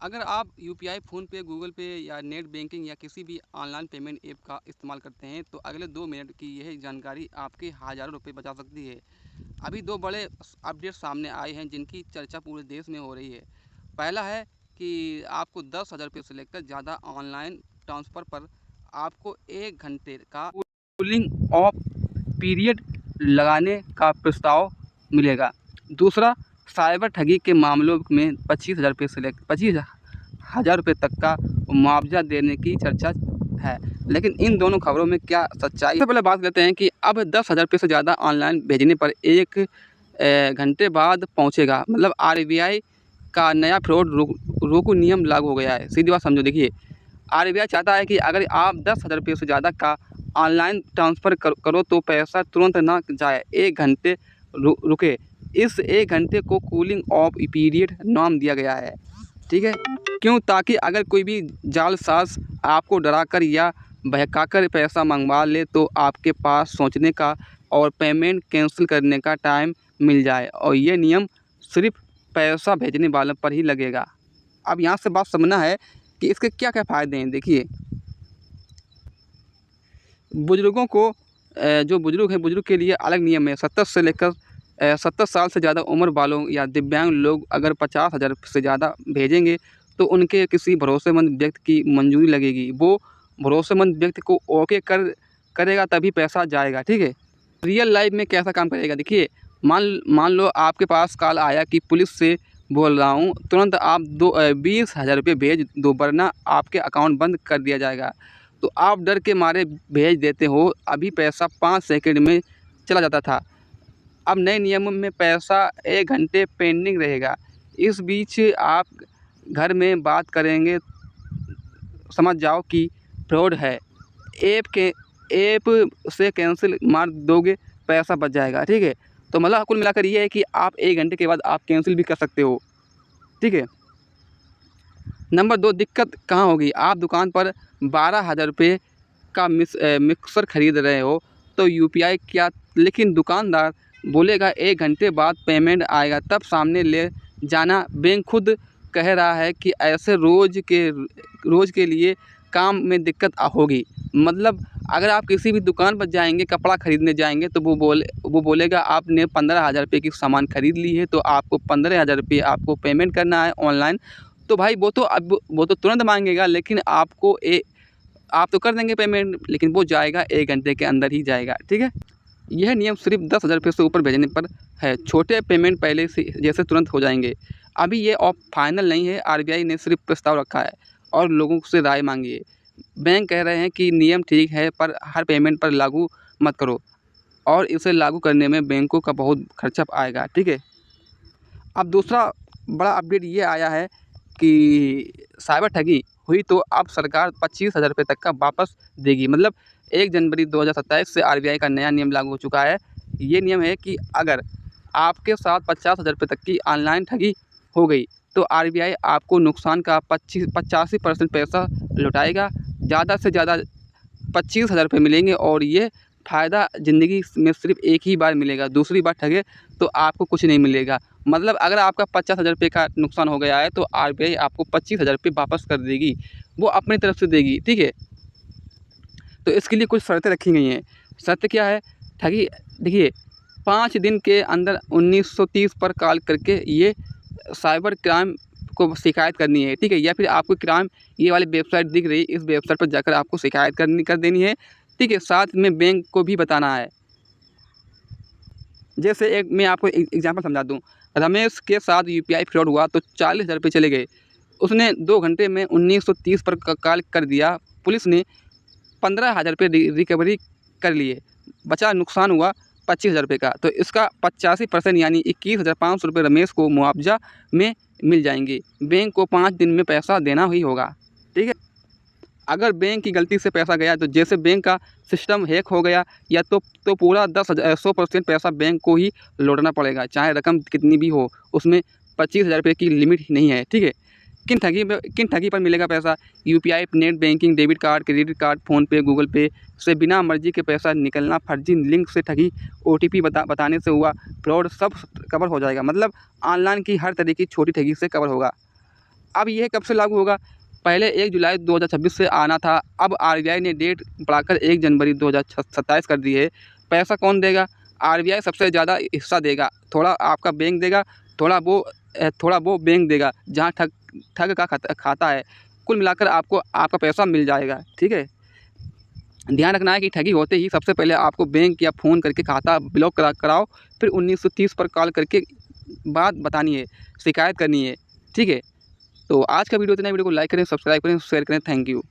अगर आप UPI, PhonePe, Google पे या नेट बैंकिंग या किसी भी ऑनलाइन पेमेंट ऐप का इस्तेमाल करते हैं तो अगले 2 मिनट की यह जानकारी आपके हज़ारों रुपए बचा सकती है। अभी 2 बड़े अपडेट सामने आए हैं जिनकी चर्चा पूरे देश में हो रही है। पहला है कि आपको 10,000 रुपये से लेकर ज़्यादा ऑनलाइन ट्रांसफ़र पर आपको 1 घंटे का कूलिंग ऑफ पीरियड लगाने का प्रस्ताव मिलेगा। दूसरा, साइबर ठगी के मामलों में 25,000 रुपये से लेकर 25,000 रुपये तक का मुआवजा देने की चर्चा है। लेकिन इन दोनों खबरों में क्या सच्चाई है? सबसे पहले बात करते हैं कि अब 10,000 रुपये से ज़्यादा ऑनलाइन भेजने पर 1 घंटे बाद पहुँचेगा। मतलब आरबीआई का नया फ्रॉड रोकू नियम लागू हो गया है। सीधी बात समझो, देखिए, आरबीआई चाहता है कि अगर आप 10,000 रुपये से ज़्यादा का ऑनलाइन ट्रांसफ़र करो तो पैसा तुरंत ना जाए, 1 घंटे रुके। इस 1 घंटे को कूलिंग ऑफ पीरियड नाम दिया गया है, ठीक है? क्यों? ताकि अगर कोई भी जालसाज़ आपको डराकर या बहकाकर पैसा मंगवा ले तो आपके पास सोचने का और पेमेंट कैंसिल करने का टाइम मिल जाए, और ये नियम सिर्फ़ पैसा भेजने वालों पर ही लगेगा। अब यहाँ से बात समझना है कि इसके क्या-क्या फ़ायदे हैं। देखिए, बुज़ुर्गों को जो बुज़ुर्ग हैं, बुज़ुर्ग के लिए अलग नियम है। 70 साल से ज़्यादा उम्र वालों या दिव्यांग लोग अगर 50,000 से ज़्यादा भेजेंगे तो उनके किसी भरोसेमंद व्यक्ति की मंजूरी लगेगी। वो भरोसेमंद व्यक्ति को ओके करेगा तभी पैसा जाएगा, ठीक है? रियल लाइफ़ में कैसा काम करेगा, देखिए, मान लो आपके पास कॉल आया कि पुलिस से बोल रहा हूँ, तुरंत आप 20,000 रुपये भेज दो वरना आपके अकाउंट बंद कर दिया जाएगा। तो आप डर के मारे भेज देते हो। अभी पैसा 5 सेकंड में चला जाता था। अब नए नियम में पैसा 1 घंटे पेंडिंग रहेगा। इस बीच आप घर में बात करेंगे, समझ जाओ कि फ्रॉड है। ऐप से कैंसिल मार दोगे, पैसा बच जाएगा, ठीक है? तो मतलब कुल मिलाकर ये है कि आप 1 घंटे के बाद आप कैंसिल भी कर सकते हो, ठीक है? नंबर 2, दिक्कत कहाँ होगी? आप दुकान पर 12,000 रुपये का मिक्सर खरीद रहे हो तो यूपीआई क्या, लेकिन दुकानदार बोलेगा 1 घंटे बाद पेमेंट आएगा, तब सामने ले जाना। बैंक खुद कह रहा है कि ऐसे रोज़ के लिए काम में दिक्कत होगी। मतलब अगर आप किसी भी दुकान पर जाएंगे, कपड़ा खरीदने जाएंगे तो वो बोलेगा आपने 15,000 रुपये की सामान खरीद ली है तो आपको 15,000 रुपये आपको पेमेंट करना है ऑनलाइन। तो भाई वो तो तुरंत मांगेगा, लेकिन आप तो कर देंगे पेमेंट, लेकिन वो जाएगा 1 घंटे के अंदर ही जाएगा, ठीक है? यह नियम सिर्फ 10,000 रुपये से ऊपर भेजने पर है। छोटे पेमेंट पहले से जैसे तुरंत हो जाएंगे। अभी ये फाइनल नहीं है, आरबीआई ने सिर्फ प्रस्ताव रखा है और लोगों से राय मांगी है। बैंक कह रहे हैं कि नियम ठीक है पर हर पेमेंट पर लागू मत करो, और इसे लागू करने में बैंकों का बहुत खर्चा आएगा, ठीक है? अब दूसरा बड़ा अपडेट ये आया है कि साइबर ठगी हुई तो अब सरकार 25,000 रुपये तक का वापस देगी। मतलब 1 जनवरी 2027 से आरबीआई का नया नियम लागू हो चुका है। ये नियम है कि अगर आपके साथ 50,000 रुपये तक की ऑनलाइन ठगी हो गई तो आरबीआई आपको नुकसान का 85% पैसा लौटाएगा। ज़्यादा से ज़्यादा 25,000 रुपये मिलेंगे, और ये फ़ायदा ज़िंदगी में सिर्फ एक ही बार मिलेगा। दूसरी बार ठगे तो आपको कुछ नहीं मिलेगा। मतलब अगर आपका 50,000 रुपये का नुकसान हो गया है तो आरबीआई आपको 25,000 रुपये वापस कर देगी, वो अपनी तरफ से देगी, ठीक है? तो इसके लिए कुछ शर्तें रखी गई हैं। शर्त क्या है? ठगी, देखिए, 5 दिन के अंदर 1930 पर कॉल करके ये साइबर क्राइम को शिकायत करनी है, ठीक है? या फिर आपको क्राइम, ये वाली वेबसाइट दिख रही है, इस वेबसाइट पर जाकर आपको शिकायत कर देनी है, ठीक है? साथ में बैंक को भी बताना है। जैसे एक मैं आपको एग्जांपल समझा दूँ, रमेश के साथ यूपीआई फ्रॉड हुआ तो 40,000 रुपये चले गए। उसने 2 घंटे में 1930 पर कॉल कर दिया। पुलिस ने 15,000 रुपये रिकवरी कर लिए। बचा नुकसान हुआ 25,000 रुपये का। तो इसका 85% यानी 21,500 रुपये रमेश को मुआवजा में मिल जाएंगे। बैंक को 5 दिन में पैसा देना ही होगा, ठीक है? अगर बैंक की गलती से पैसा गया तो जैसे बैंक का सिस्टम हैक हो गया या तो पूरा 100% पैसा बैंक को ही लौटना पड़ेगा, चाहे रकम कितनी भी हो। उसमें 25,000 रुपये की लिमिट नहीं है, ठीक है? किन ठगी पर मिलेगा पैसा? UPI, net banking, debit card, credit card, PhonePe, Google पे से बिना मर्जी के पैसा निकलना, फर्जी लिंक से ठगी, ओटीपी बताने से हुआ फ्रॉड, सब कवर हो जाएगा। मतलब ऑनलाइन की हर तरह की छोटी ठगी से कवर होगा। अब यह कब से लागू होगा? पहले 1 जुलाई 2026 से आना था, अब आरबीआई ने डेट बढ़ाकर 1 जनवरी 2027 कर दी है। पैसा कौन देगा? आरबीआई सबसे ज़्यादा हिस्सा देगा, थोड़ा आपका बैंक देगा, थोड़ा वो बैंक देगा जहाँ ठग का खाता है। कुल मिलाकर आपको आपका पैसा मिल जाएगा, ठीक है। ध्यान रखना है कि ठगी होते ही सबसे पहले आपको बैंक या फ़ोन करके खाता ब्लॉक कराओ, फिर 1930 पर कॉल करके बात बतानी है, शिकायत करनी है, ठीक है। तो आज का वीडियो इतना ही। वीडियो को लाइक करें, सब्सक्राइब करें, शेयर करें। Thank you.